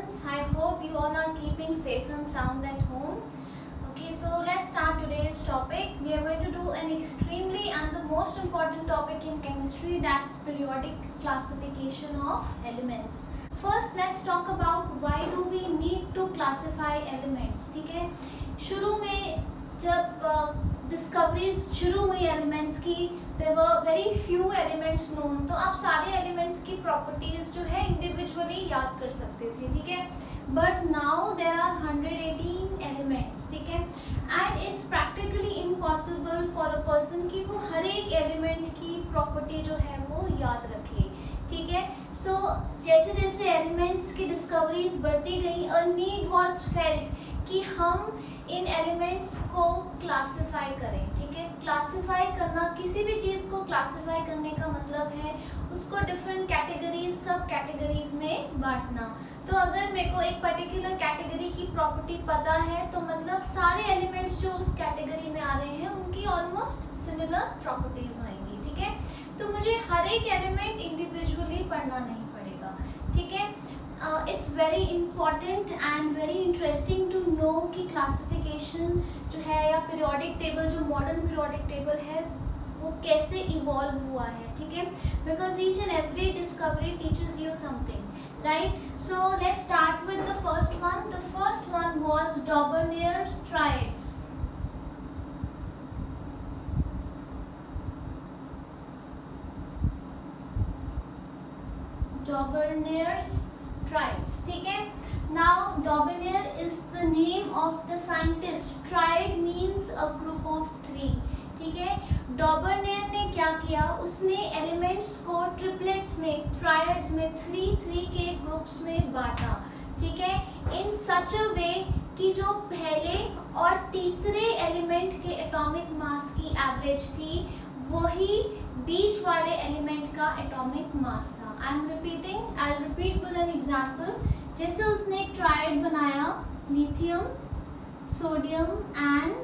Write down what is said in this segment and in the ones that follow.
students, I hope you all are keeping safe and sound at home. Okay, so let's start today's topic. We are going to do an extremely and the most important topic in chemistry, that's periodic classification of elements. First, let's talk about why do we need to classify elements. ठीक है, शुरू में जब discoveries शुरू हुई elements की, there were very few elements known, तो आप सारे एलिमेंट्स की प्रॉपर्टीज जो है इंडिविजुअली याद कर सकते थे. ठीक है, but now there are 118 elements. ठीक है, and it's practically impossible for a person कि वो हर एक एलिमेंट की प्रॉपर्टी जो है वो याद रखे. ठीक है, सो जैसे जैसे एलिमेंट्स की डिस्कवरीज बढ़ती गई, अ नीड वाज फेल्ट कि हम इन एलिमेंट्स को क्लासिफाई करें. ठीक है, क्लासिफाई करना, किसी भी चीज़ को क्लासिफाई करने का मतलब है उसको डिफरेंट कैटेगरीज, सब कैटेगरीज में बांटना. तो अगर मेरे को एक पर्टिकुलर कैटेगरी की प्रॉपर्टी पता है तो मतलब सारे एलिमेंट्स जो उस कैटेगरी में आ रहे हैं उनकी ऑलमोस्ट सिमिलर प्रॉपर्टीज होंगी. ठीक है, तो मुझे हर एक एलिमेंट इंडिविजुअली पढ़ना नहीं पड़ेगा. ठीक है, it's very important and very interesting to know कि क्लासिफिकेशन जो है या पीरियोडिक टेबल, जो मॉडर्न पीरियोडिक टेबल है वो कैसे इवॉल्व हुआ है. ठीक है, because each and every discovery teaches you something, right? So let's start with the first one. The first one was Daubernier's triads. Daubernier's triads. ठीक है, now Daubernir is the name of the scientist. Triad means a group of three. ठीक है, डॉबरनियर ने क्या किया, उसने elements को triplets में, ट्रायड्स में, 3 के ग्रुप्स में बांटा. ठीक है, इन सच अ वे कि जो पहले और तीसरे एलिमेंट के एटॉमिक मास की एवरेज थी वही बीच वाले एलिमेंट का एटॉमिक मास था. I am repeating, I will repeat with an example. जैसे उसने एक ट्रायड बनाया, लिथियम, सोडियम एंड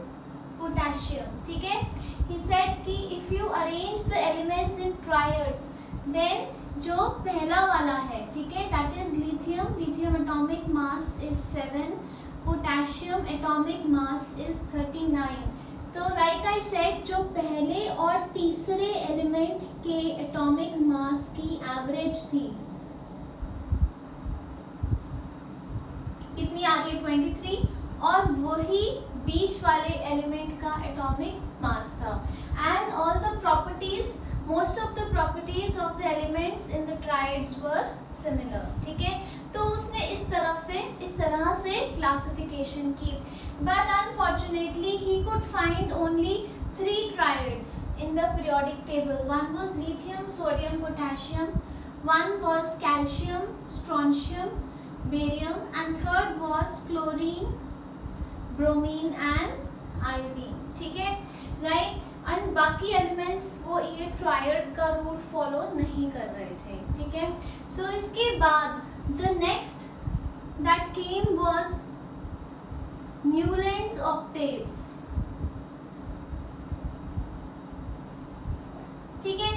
पोटेशियम. ठीक है, he said कि if you arrange the elements in triads, then जो पहला वाला है, ठीक है, that is lithium atomic mass is 7, potassium atomic mass is 39. तो like I said, जो पहले और तीसरे एलिमेंट के एटॉमिक मास की एवरेज थी कितनी आ रही है, 23, और वही बीच वाले एलिमेंट का एटॉमिक मास था. And all the properties, most of the properties of the elements in the triads were similar. ठीक है, तो उसने इस तरह से क्लासिफिकेशन की. But unfortunately he could find only 3 triads in the periodic table. One was lithium, sodium, potassium. One was calcium, strontium, barium, and third was chlorine, bromine and iodine. ठीक है, राइट. एंड बाकी elements वो ये triad का rule follow नहीं कर रहे थे. ठीक है, सो इसके बाद the next that came was Newlands octaves. ठीक है,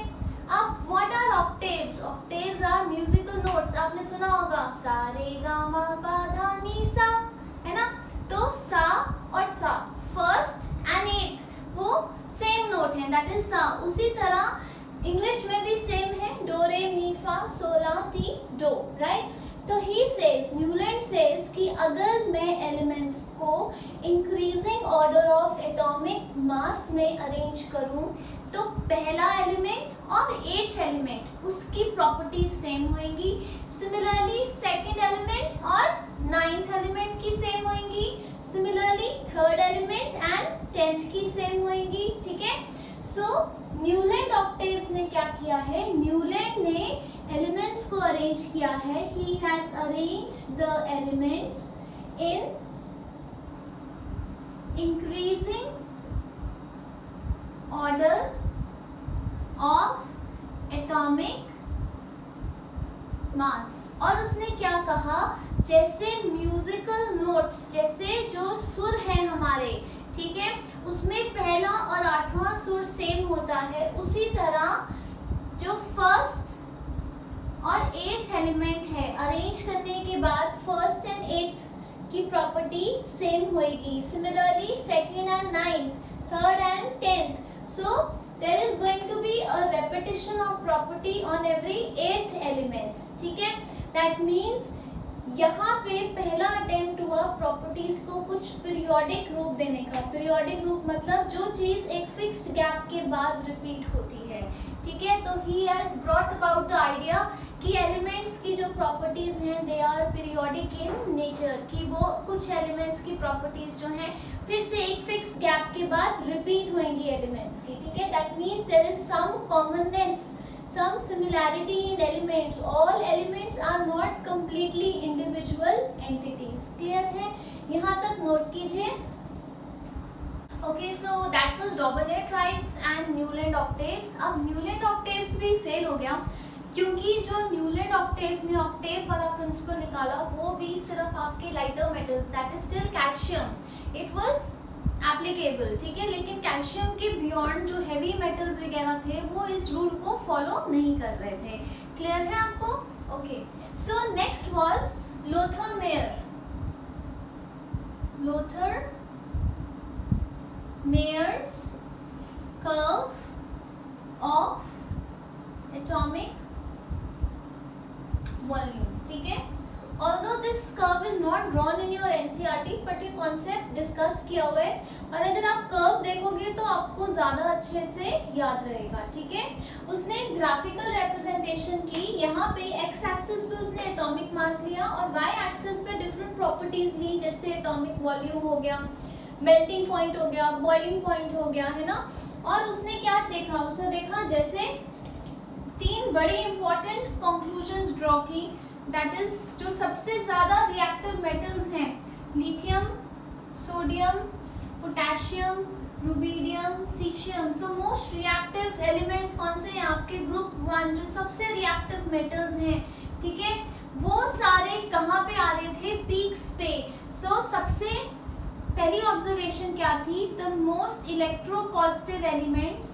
अब what are octaves? Octaves are musical notes. आपने सुना होगा सा रे गा मा पा धा नी सा, है ना. तो सा और सा, फर्स्ट एंड एथ, वो सेम नोट है, दैट इज सा. उसी तरह इंग्लिश में भी सेम है, डो रे मी फा सो ला टी डो, राइट. तो ही सेज, न्यूलैंड सेज कि अगर मैं एलिमेंट्स को increasing order of atomic mass में अरेंज करूं तो पहला एलिमेंट और 8th एलिमेंट उसकी प्रॉपर्टीज सेम होंगी. सिमिलरली सेकंड एलिमेंट और 9th एलिमेंट की सेम होंगी. Similarly third element and 10th की सेम होंगी. ठीक है, सो न्यूलैंड ऑक्टेव्स ने क्या किया है, न्यूलैंड ने एलिमेंट्स को अरेंज किया है. He has arranged the elements in increasing order of atomic mass. और उसने क्या कहा, जैसे म्यूजिकल नोट्स, जैसे जो सुर है हमारे, ठीक है, उसमें पहला और 8वां सुर सेम होता है, उसी तरह जो फर्स्ट और 8th एलिमेंट है अरेंज करने के बाद फर्स्ट की प्रॉपर्टी सेम होएगी. Similarly second and ninth, third and tenth. So there is going to be a repetition of property on every eighth element. ठीक है, दैट मीन्स यहाँ पे पहला अटेम्प्ट हुआ प्रॉपर्टीज को कुछ पीरियोडिक रूप देने का. पीरियोडिक रूप मतलब जो चीज एक फिक्स्ड गैप के बाद रिपीट होती है. ठीक है, तो he has brought about the idea कि एलिमेंट्स की जो प्रॉपर्टीज हैं they are periodic in nature, कि वो कुछ एलिमेंट्स की प्रॉपर्टीज जो हैं फिर से एक फिक्स्ड गैप के बाद रिपीट होंगी एलिमेंट्स की. ठीक है, that means there is some commonness, some similarity in elements. All elements are not completely individual entities. Clear है? यहाँ तक नोट कीजिए. Okay, so that was Robinettrides and Newland octaves. अब Newland octaves भी फेल हो गया क्योंकि जो Newland octaves ने octave वाला प्रिंसिपल निकाला वो भी सिर्फ आपके lighter metals, that is still calcium, it was applicable. ठीक है, लेकिन कैल्शियम के बियॉन्ड जो हैवी मेटल्स वगैरह थे वो इस रूल को फॉलो नहीं कर रहे थे. क्लियर है आपको? Okay, so next was Lothar Meyer. Lothar Meyer's curve of atomic volume. ठीक है, although this curve is not drawn in your NCERT, but ये कॉन्सेप्ट डिस्कस किया हुआ है और अगर आप कर्व देखोगे तो आपको ज़्यादा अच्छे से याद रहेगा. ठीक है, उसने ग्राफिकल रिप्रेजेंटेशन की. यहाँ पे एक्स एक्सिस पे उसने एटॉमिक मास लिया और वाई एक्सिस पे डिफरेंट प्रॉपर्टीज ली, जैसे एटॉमिक वॉल्यूम हो गया, मेल्टिंग पॉइंट हो गया, बॉइलिंग पॉइंट हो गया, है ना. और उसने क्या देखा, उसने देखा जैसे 3 बड़ी इंपॉर्टेंट कंक्लूजन्स ड्रॉ की. दैट इज जो सबसे ज़्यादा रिएक्टिव मेटल्स हैं, lithium, sodium, potassium, rubidium, caesium. So most reactive elements कौन से हैं आपके ग्रुप 1, जो सबसे रिएक्टिव मेटल्स हैं. ठीक है, वो सारे कहाँ पे आ रहे थे? पीक्स पे. सो सबसे पहली ऑब्जर्वेशन क्या थी? The most electropositive elements.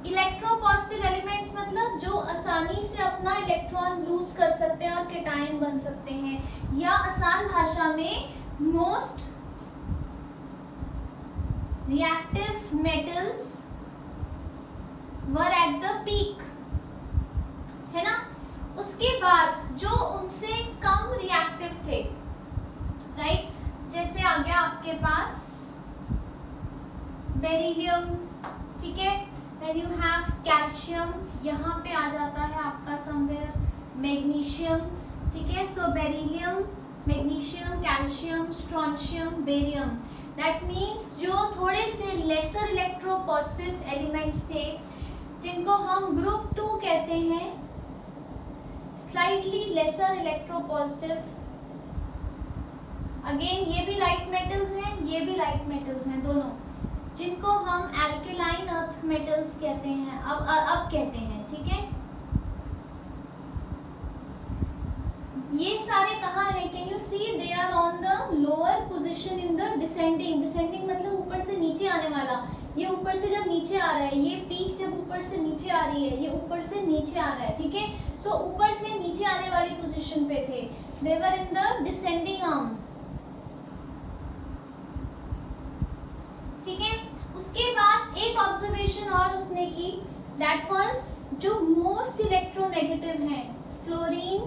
Electropositive elements मतलब जो आसानी से अपना इलेक्ट्रॉन लूज कर सकते हैं और केटायन बन सकते हैं, या आसान भाषा में most reactive metals were at the peak, है ना. उसके बाद जो उनसे कम रिएक्टिव थे, राइट, जैसे आ गया आपके पास बेरिलियम. ठीक है, then you have calcium, यहाँ पे आ जाता है आपका समवेयर मैग्नीशियम. ठीक है, so beryllium, magnesium, calcium, strontium, barium. That means जो थोड़े से लेसर इलेक्ट्रोपॉजिटिव एलिमेंट्स थे जिनको हम ग्रुप 2 कहते हैं, स्लाइटली लेसर इलेक्ट्रोपॉजिटिव. अगेन ये भी लाइट मेटल्स हैं, ये भी लाइट मेटल्स हैं दोनों, जिनको हम एल्केलाइन अर्थ मेटल्स कहते हैं. अब कहते हैं. ठीक है, ये सारे कहाँ हैं? Can you see they are on the lower position in the descending. Descending मतलब ऊपर से नीचे आने वाला. ये ऊपर से जब नीचे आ रहा है, ये पीक जब ऊपर से नीचे आ रही है, ये ऊपर से नीचे आ रहा है. ठीक है, सो ऊपर से नीचे आने वाली पोजीशन पे थे. दे were in the descending arm. ठीक है, उसके बाद एक ऑब्जर्वेशन और उसने की, दैट वाज जो मोस्ट इलेक्ट्रोनेगेटिव हैं, फ्लोरीन,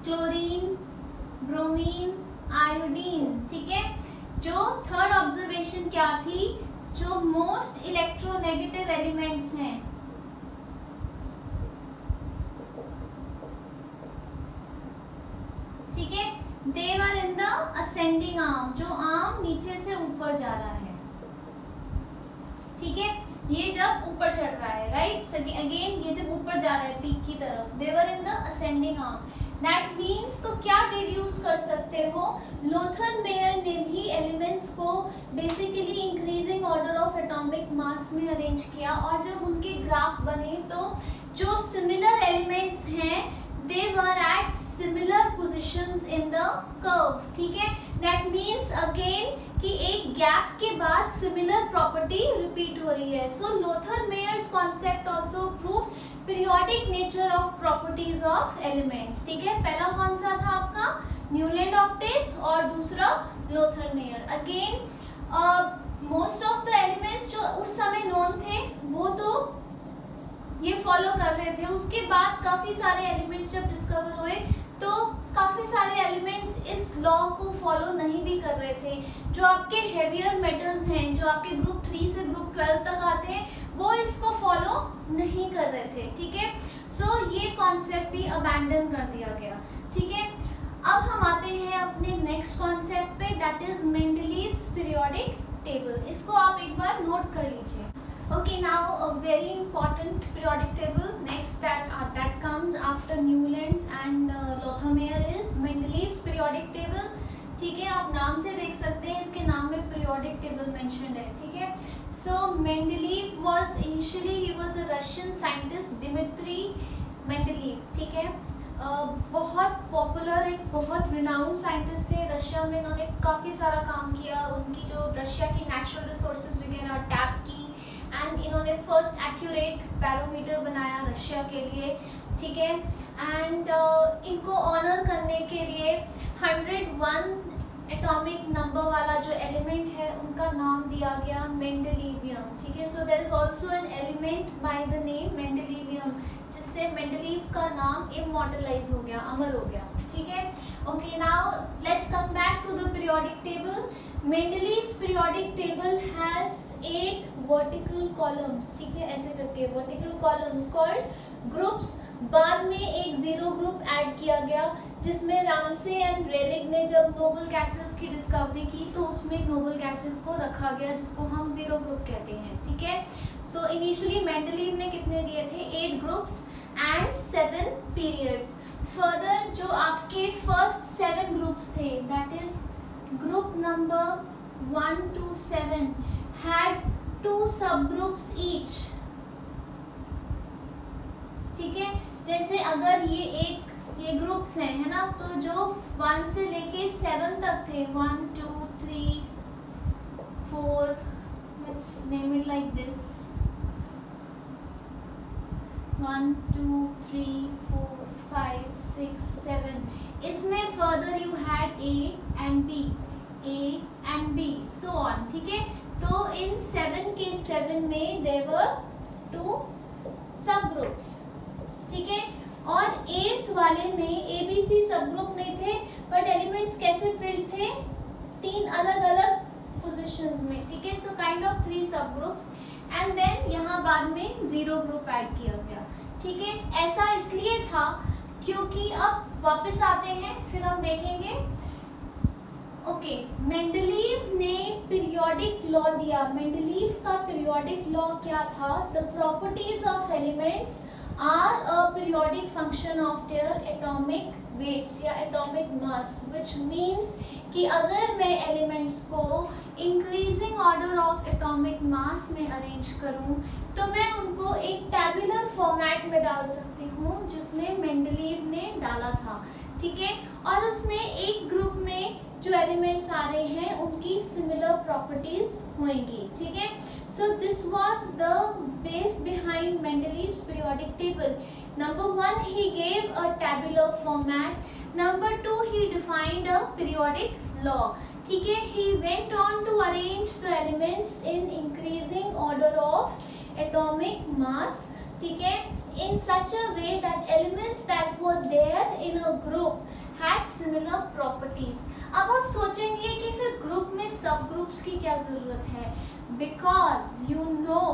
क्लोरीन, ब्रोमीन, आयोडीन. ठीक है, जो थर्ड ऑब्जर्वेशन क्या थी? जो मोस्ट इलेक्ट्रोनेगेटिव एलिमेंट्स हैं, ठीक है, दे were in the ascending arm, जो आर्म नीचे से ऊपर जा रहा है. ठीक है, ये जब ऊपर चढ़ रहा है, राइट, अगेन ये जब ऊपर जा रहा है पीक की तरफ, they were in the ascending arm. That means तो क्या डिड्यूस कर सकते हो? लोथर मेयर ने भी एलिमेंट्स को basically increasing order of atomic mass में अरेंज किया, और जब उनके ग्राफ बने तो जो सिमिलर एलिमेंट्स हैं they were at similar positions in the curve, ठीक है। दैट मीन्स अगेन कि एक गैप के बाद सिमिलर प्रॉपर्टी रिपीट हो रही है। So Lothar Meyer's concept also prove periodic nature of properties of elements, ठीक है। पहला कौन सा था आपका, न्यूलैंड ऑप्टिक्स, और दूसरा Lothar Meyer. Again most of the elements जो उस समय नोन थे वो तो ये फॉलो कर रहे थे। उसके बाद काफ़ी सारे एलिमेंट्स जब डिस्कवर हुए तो काफ़ी सारे एलिमेंट्स इस लॉ को फॉलो नहीं भी कर रहे थे। जो आपके हेवियर मेटल्स हैं, जो आपके ग्रुप 3 से ग्रुप 12 तक आते हैं, वो इसको फॉलो नहीं कर रहे थे, ठीक है। सो ये कॉन्सेप्ट भी अबैंडन कर दिया गया, ठीक है। अब हम आते हैं अपने नेक्स्ट कॉन्सेप्ट पे, that is Mendeleev's periodic table. इसको आप एक बार नोट कर लीजिए। Okay, now a very important periodic table next that comes after Newlands and Lothar-Meyer is Mendeleev's periodic table, ठीक है। आप नाम से देख सकते हैं इसके नाम में periodic table mentioned है, ठीक है। So Mendeleev was initially he was a Russian scientist, Dmitry Mendeleev, ठीक है। बहुत पॉपुलर, एक बहुत रिनाउंड साइंटिस्ट थे रशिया में। इन्होंने काफ़ी सारा काम किया, उनकी जो रशिया की नेचुरल रिसोर्सेज वगैरह टैप की, एंड इन्होंने फर्स्ट एक्यूरेट बैरोमीटर बनाया रशिया के लिए, ठीक है। एंड इनको ऑनर करने के लिए 101 एटॉमिक नंबर वाला जो एलिमेंट है उनका नाम दिया गया मेंडेलीवियम, ठीक है। So there is also an element by the name mendelevium, जिससे मेंडेलीव का नाम इमॉर्टलाइज हो गया, अमर हो गया, ठीक है। Okay, now let's come back to the periodic table. Mendeleev's periodic table has 8 vertical columns, ठीक है, ऐसे करके वर्टिकल कॉलम्स कॉल्ड ग्रुप्स। बाद में एक जीरो ग्रुप ऐड किया गया, जिसमें रामसे एंड रेलिग ने जब नोबल गैसेस की डिस्कवरी की तो उसमें नोबल गैसेस को रखा गया, जिसको हम जीरो ग्रुप कहते हैं, ठीक है। सो इनिशियली मेंडेलीव ने कितने दिए थे, 8 ग्रुप्स एंड 7 पीरियड्स। फर्दर जो आपके फर्स्ट 7 ग्रुप्स थे, that is group number 1 to 7 had 2 subgroups each, ठीक है। जैसे अगर ये ग्रुप्स हैं, है ना, तो जो 1 से लेके 7 तक थे, 1 2 3 4, let's name it like this, 1 2 3 4 5 6 7, इसमें further you had A and B, so on, ठीक है। तो इन 7 के 7 में there were 2 सब ग्रुप्स, ठीक है। और 8th वाले में ABC सब ग्रुप नहीं थे, बट एलिमेंट्स कैसे फिल्ड थे, 3 अलग अलग पोजीशंस में, ठीक है। सो काइंड ऑफ 3 सब ग्रुप्स, एंड देन यहाँ बाद में जीरो ग्रुप ऐड किया गया, ठीक है। ऐसा इसलिए था क्योंकि अब वापस आते हैं, फिर हम देखेंगे। ओके, मेंडेलीव ने पीरियोडिक लॉ दिया। मेंडेलीव का पीरियोडिक लॉ क्या था, the properties of elements are a periodic function of their atomic weights या एटॉमिक मास, विच मीन्स कि अगर मैं एलिमेंट्स को increasing order of atomic mass में अरेंज करूं तो मैं उनको एक टैबुलर फॉर्मेट में डाल सकती हूं, जिसमें मेंडेलीव ने डाला था, ठीक है। और उसमें एक ग्रुप में जो एलिमेंट्स आ रहे हैं उनकी सिमिलर प्रॉपर्टीज होंगी, ठीक है। So this was the base behind Mendeleev's periodic table. Number 1, he gave a tabular format. Number 2, he defined a periodic law, ठीक है। He went on to arrange the elements in increasing order of atomic mass, ठीक है, in such a way that elements that were there in a group had similar properties. अब आप सोचेंगे कि फिर group में सब ग्रुप्स की क्या ज़रूरत है, because you know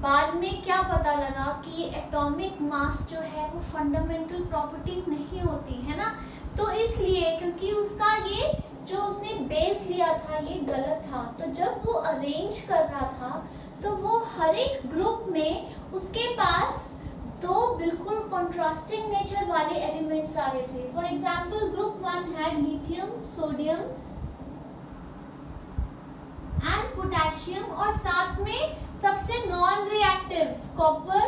बाद में क्या पता लगा कि एटॉमिक मास जो है वो फंडामेंटल प्रॉपर्टी नहीं होती है ना। तो इसलिए क्योंकि उसका ये जो उसने बेस लिया था ये गलत था, तो जब वो अरेंज कर रहा था तो वो हर एक ग्रुप में उसके पास 2 बिल्कुल कॉन्ट्रास्टिंग नेचर वाले एलिमेंट्स आ रहे थे। For example group 1 had lithium, sodium and potassium, और साथ में सबसे non reactive copper,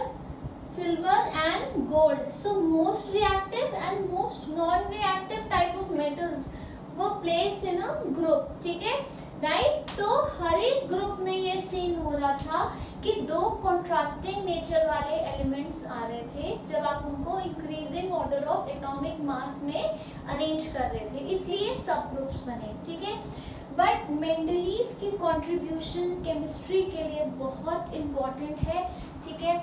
silver and gold. So most reactive and most non-reactive type of metals were placed in a group. ठीक है, right. तो हर एक ग्रुप में ये सीन हो रहा था कि दो कॉन्ट्रास्टिंग नेचर वाले एलिमेंट्स आ रहे थे जब आप उनको increasing order of atomic mass में अरेंज कर रहे थे, इसलिए सब ग्रुप्स बने। ठीक है, बट मेंडलीव की कंट्रीब्यूशन केमिस्ट्री के लिए बहुत इम्पोर्टेंट है। ठीक है,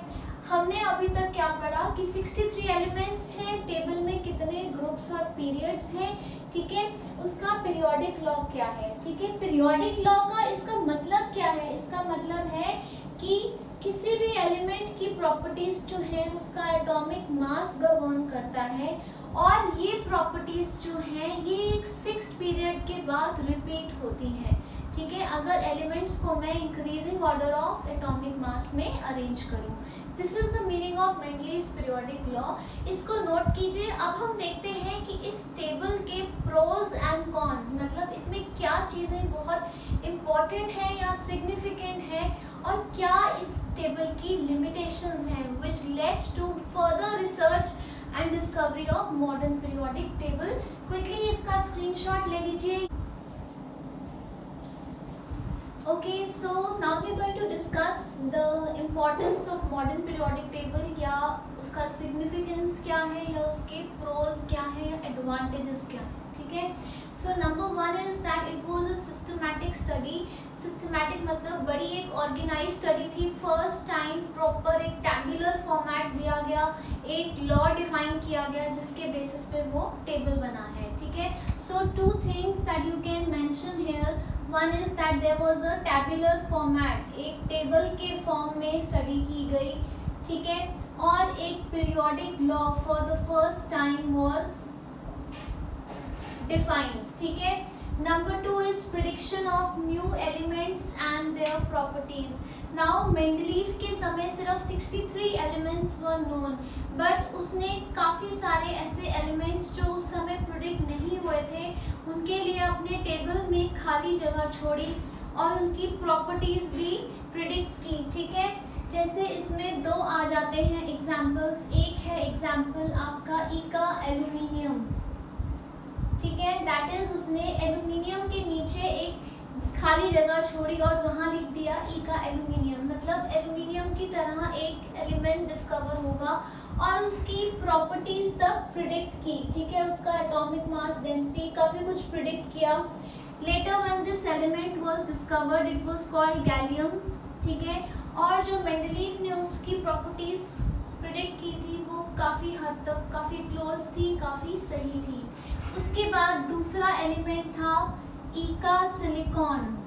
हमने अभी तक क्या पढ़ा कि 63 एलिमेंट्स हैं, टेबल में कितने ग्रुप्स और पीरियड्स हैं। ठीक है, उसका पीरियोडिक लॉ क्या है। ठीक है, पीरियोडिक लॉ का इसका मतलब क्या है? इसका मतलब है कि किसी भी एलिमेंट की प्रॉपर्टीज जो है उसका एटॉमिक मास गवर्न करता है, और ये प्रॉपर्टीज जो हैं ये एक फिक्स्ड पीरियड के बाद रिपीट होती हैं। ठीक है, अगर एलिमेंट्स को मैं increasing order of atomic mass में अरेंज करूं, this is the meaning of Mendeleev's periodic law. इसको नोट कीजिए। अब हम देखते हैं कि इस टेबल के प्रोज एंड कॉन्स, मतलब इसमें क्या चीज़ें बहुत इम्पोर्टेंट हैं या सिग्निफिकेंट हैं, और क्या इस टेबल की लिमिटेशंस हैं which led to further research and discovery of modern periodic table. Quickly इसका स्क्रीनशॉट ले लीजिए। Okay, so now we are going to discuss the importance of modern periodic table, या उसका significance क्या है, या उसके pros क्या है, या advantages क्या है। ठीक है, so number one is that it was a systematic study। systematic मतलब बड़ी एक organized study थी। first time proper एक tabular format दिया गया, एक law define किया गया जिसके basis पे वो table बना है। ठीक है, so two things that you can mention here। One is that there was a tabular format, एक टेबल के फॉर्म में स्टडी की गई। ठीक है, और एक periodic law for the first time was defined. ठीक है, number two is prediction of new elements and their properties. Now Mendeleev के समय सिर्फ 63 एलिमेंट्स वर नोन, बट उसने काफ़ी सारे ऐसे एलिमेंट्स जो उस समय प्रिडिक्ट नहीं हुए थे उनके लिए अपने टेबल में खाली जगह छोड़ी और उनकी प्रॉपर्टीज भी प्रिडिक्ट की। ठीक है, जैसे इसमें दो आ जाते हैं एग्जाम्पल्स। एक है एग्जाम्पल आपका इका एल्यूमिनियम। ठीक है, दैट इज उसने एल्यूमिनियम के नीचे एक खाली जगह छोड़ी और वहाँ लिख दिया इका एल्यूमिनियम, मतलब एल्यूमिनियम की तरह एक एलिमेंट डिस्कवर होगा और उसकी प्रॉपर्टीज तक प्रिडिक्ट की। ठीक है, उसका एटॉमिक मास, डेंसिटी, काफ़ी कुछ प्रिडिक्ट किया। Letter when this element was discovered it was called gallium. ठीक है, और जो मेंडलीव ने उसकी प्रॉपर्टीज प्रिडिक्ट की थी वो काफ़ी हद तक काफ़ी क्लोज थी, काफ़ी सही थी। उसके बाद दूसरा एलिमेंट था इका सिलिकॉन।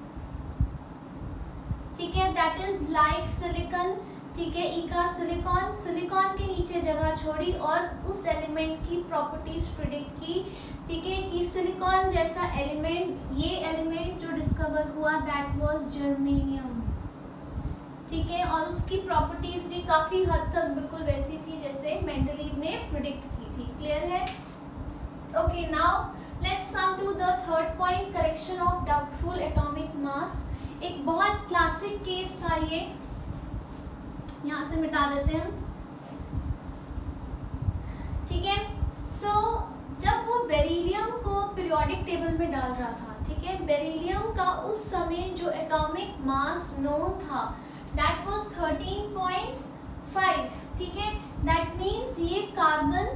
ठीक है, दैट इज लाइक सिलिकॉन। ठीक है, इका सिलिकॉन, सिलिकॉन के नीचे जगह छोड़ी और उस एलिमेंट की प्रॉपर्टीज प्रिडिक्ट की। ठीक है, कि सिलिकॉन जैसा एलिमेंट, ये एलिमेंट जो डिस्कवर हुआ दैट वाज जर्मेनियम। ठीक है, और उसकी प्रॉपर्टीज भी काफ़ी हद तक बिल्कुल वैसी थी जैसे मेंडलीव ने प्रिडिक्ट की थी। क्लियर है? Okay, now let's come to the third point, correction of doubtful atomic mass. एक बहुत क्लासिक केस था ये, यहाँ से मिटा देते हैं। ठीक है, सो जब वो बेरिलियम को पीरियोडिक टेबल में डाल रहा था, ठीक है, बेरिलियम का उस समय जो एटॉमिक मास नोन था दैट वाज 13.5। ठीक है, दैट मीन्स ये कार्बन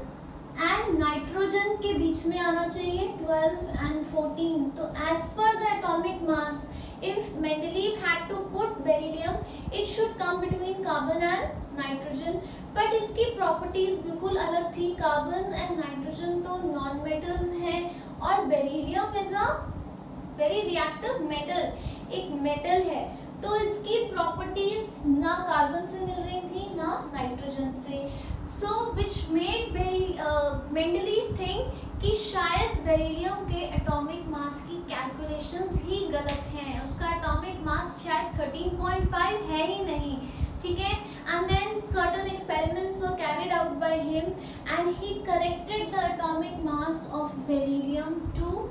एंड नाइट्रोजन के बीच में आना चाहिए 12 and 14। तो as per the atomic mass, if Mendeleev had to put beryllium, it should come between carbon and nitrogen, but इसकी प्रॉपर्टीज बिल्कुल अलग थी। कार्बन एंड नाइट्रोजन तो नॉन मेटल्स हैं और beryllium is a very reactive metal, एक metal है, तो इसकी प्रॉपर्टीज ना कार्बन से मिल रही थी ना नाइट्रोजन से। सो विच मेड मेंडलीव थिंक कि शायद बेरिलियम के एटॉमिक मास की कैलकुलेशंस ही गलत हैं, उसका एटॉमिक मास शायद 13.5 है ही नहीं। ठीक है, and then certain experiments were carried out by him and he corrected the atomic mass of beryllium to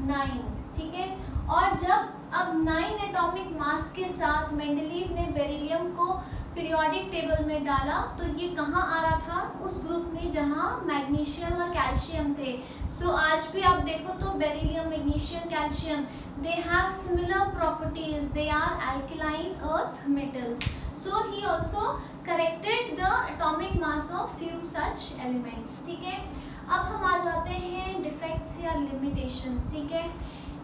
9। ठीक है, और जब अब 9 एटॉमिक मास के साथ मेंडलीव ने बेरिलियम को पीरियोडिक टेबल में डाला, तो ये कहाँ आ रहा था? उस ग्रुप में जहाँ मैग्नीशियम और कैल्शियम थे। सो आज भी आप देखो तो beryllium, magnesium, calcium, they have similar properties, they are alkaline earth metals. So he also corrected the atomic mass of few such elements. ठीक है, अब हम आ जाते हैं डिफेक्ट्स या लिमिटेशंस। ठीक है,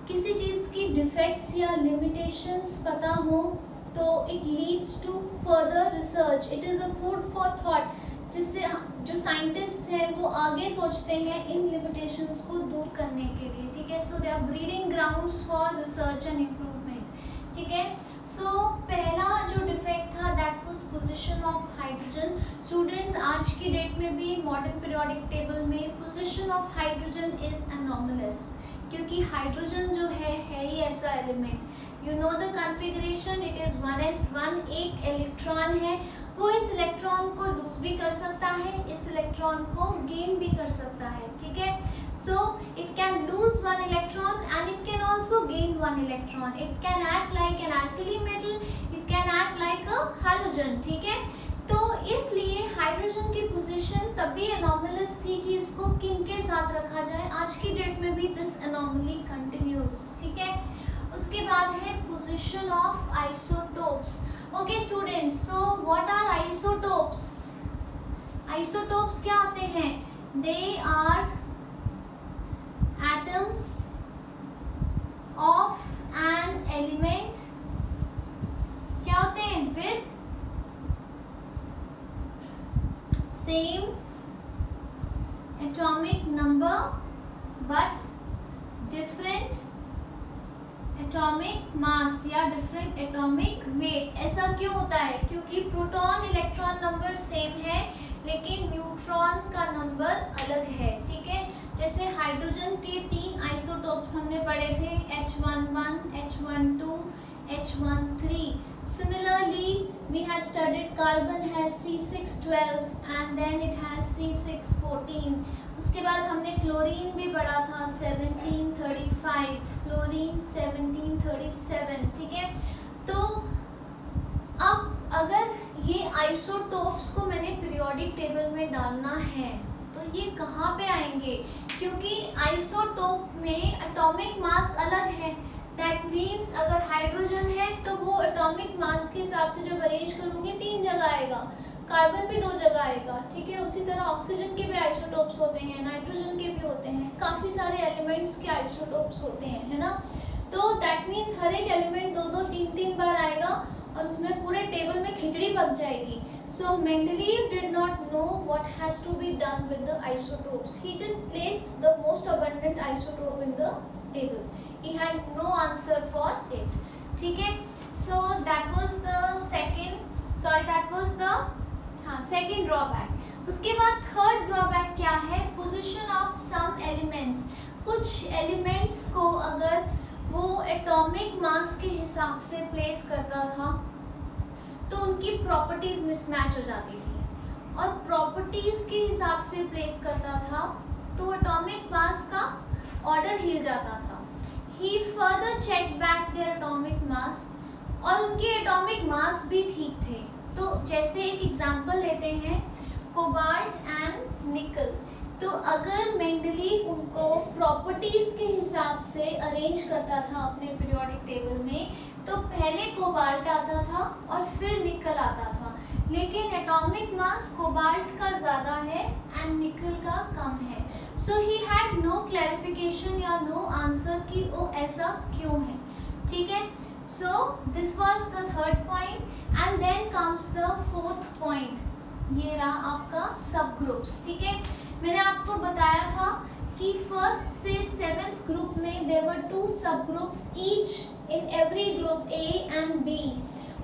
किसी चीज़ की डिफेक्ट्स या लिमिटेशंस पता हो तो it leads to further research, it is a food for thought, जिससे जो साइंटिस्ट हैं वो आगे सोचते हैं इन लिमिटेशंस को दूर करने के लिए। ठीक है, so they are breeding grounds for research and improvement. ठीक है, सो पहला जो डिफेक्ट था that was position of hydrogen. Students, आज की डेट में भी मॉडर्न पीरियोडिक टेबल में position of hydrogen is anomalous, क्योंकि हाइड्रोजन जो है ही ऐसा element, you know the configuration, it is 1s1, एक इलेक्ट्रॉन है, वो इस इलेक्ट्रॉन को लूज भी कर सकता है, इस इलेक्ट्रॉन को गेन भी कर सकता है। ठीक है, so it can lose 1 electron and it can also gain 1 electron, it can act like an alkali metal, it can act like a halogen. ठीक है, तो इसलिए हाइड्रोजन की पोजीशन तभी एनॉमलस थी कि इसको किन के साथ रखा जाए। आज की डेट में भी दिस एनॉमली कंटिन्यूज। ठीक है, उसके बाद है position of isotopes. Okay students, so what are isotopes? Isotopes क्या होते हैं? They are atoms of an element, क्या होते हैं? With same atomic number but different atomic mass या डिफरेंट एटॉमिक वेट। ऐसा क्यों होता है? क्योंकि प्रोटॉन इलेक्ट्रॉन नंबर सेम है लेकिन न्यूट्रॉन का नंबर अलग है। ठीक है, जैसे हाइड्रोजन के 3 आइसोटोप्स हमने पढ़े थे, H11, H12, H13. Similarly, we had studied carbon has C612 and then it has C614. उसके बाद हमने क्लोरीन भी पढ़ा था 1735, क्लोरीन 1737. ठीक है, तो अब अगर ये आइसोटोप्स को मैंने पीरियोडिक टेबल में डालना है तो ये कहाँ पे आएंगे? क्योंकि आइसोटोप में एटॉमिक मास अलग है। दैट मीन्स अगर हाइड्रोजन है तो वो एटॉमिक मास के हिसाब से जब अरेंज करूँगी 3 जगह आएगा, कार्बन भी 2 जगह आएगा। ठीक है, उसी तरह ऑक्सीजन के भी आइसोटोप्स होते हैं, नाइट्रोजन के भी होते हैं, काफ़ी सारे एलिमेंट्स के आइसोटोप्स होते हैं, है ना। तो दैट मीन्स हर एक एलिमेंट 2-2, 3-3 बार आएगा और उसमें पूरे टेबल में खिचड़ी पक जाएगी। So Mendeleev did not know what has to be done with the isotopes. He just placed the most abundant isotope in the table. He had no answer for it. ठीक है, so that was the second drawback. उसके बाद third drawback क्या है? Position of some elements. कुछ elements को अगर वो atomic mass के हिसाब से place करता था तो उनकी प्रॉपर्टीज मिसमैच हो जाती थी, और प्रॉपर्टीज के हिसाब से प्लेस करता था तो एटॉमिक मास का ऑर्डर हिल जाता था। He further check back their atomic mass, और उनके एटॉमिक मास भी ठीक थे। तो जैसे एक एग्जांपल लेते हैं कोबाल्ट एंड निकल, तो अगर मेंडलीव उनको प्रॉपर्टीज के हिसाब से अरेंज करता था अपने पीरियोडिक टेबल में, तो पहले कोबाल्ट आता था और फिर निकल आता था, लेकिन एटॉमिक मास कोबाल्ट का ज़्यादा है एंड निकल का कम है। So he had no clarification या नो आंसर कि वो ऐसा क्यों है। ठीक है, so this was the third point and then comes the fourth point. ये रहा आपका सब ग्रुप्स। ठीक है, मैंने आपको बताया था कि फर्स्ट से 7th ग्रुप में देयर वर 2 सब groups each in every group A and B,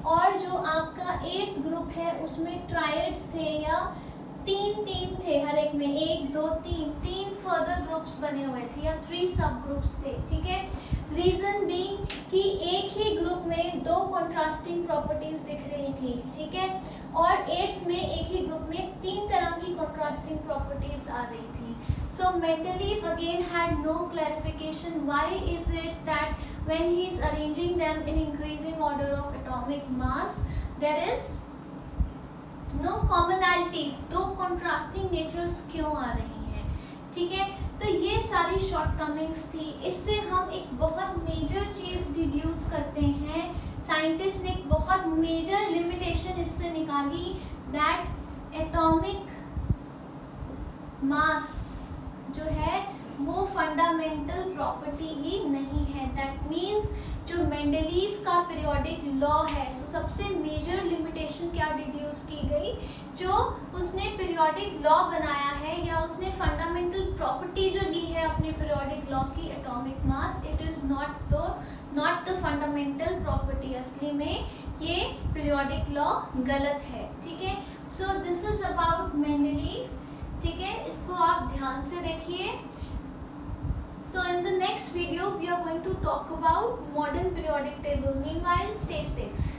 और जो आपका 8th ग्रुप है उसमें ट्रायड्स थे या 3 थे, हर एक में 1, 2, 3 फर्दर ग्रुप्स बने हुए थे या 3 सब ग्रुप्स थे। ठीक है, रीज़न भी कि एक ही ग्रुप में 2 कॉन्ट्रास्टिंग प्रॉपर्टीज दिख रही थी। ठीक है, और 8th में एक ही ग्रुप में 3 तरह की कॉन्ट्रास्टिंग प्रॉपर्टीज आ रही थी। So Mendeleev again had no clarification. Why is it that when he is arranging them in increasing order of atomic mass, there is no commonality? दो contrasting natures क्यों आ रही हैं? ठीक है, तो ये सारी शॉर्टकमिंग्स थी. इससे हम एक बहुत मेजर चीज़ डिड्यूस करते हैं. साइंटिस्ट ने एक बहुत मेजर लिमिटेशन इससे निकाली, दैट एटॉमिक मास जो है वो फंडामेंटल प्रॉपर्टी ही नहीं है. दैट मीन्स जो मेंडलीव का पीरियोडिक लॉ है, सो सबसे मेजर लिमिटेशन क्या डिड्यूस की गई, जो उसने पीरियोडिक लॉ बनाया है या उसने फंडामेंटल प्रॉपर्टी जो ली है अपने पीरियोडिक लॉ की, atomic mass, it is not the fundamental property. असली में ये पीरियोडिक लॉ गलत है. ठीक है, so this is about Mendeleev. ठीक है, इसको आप ध्यान से देखिए. So in the next video we are going to talk about modern periodic table. Meanwhile, stay safe.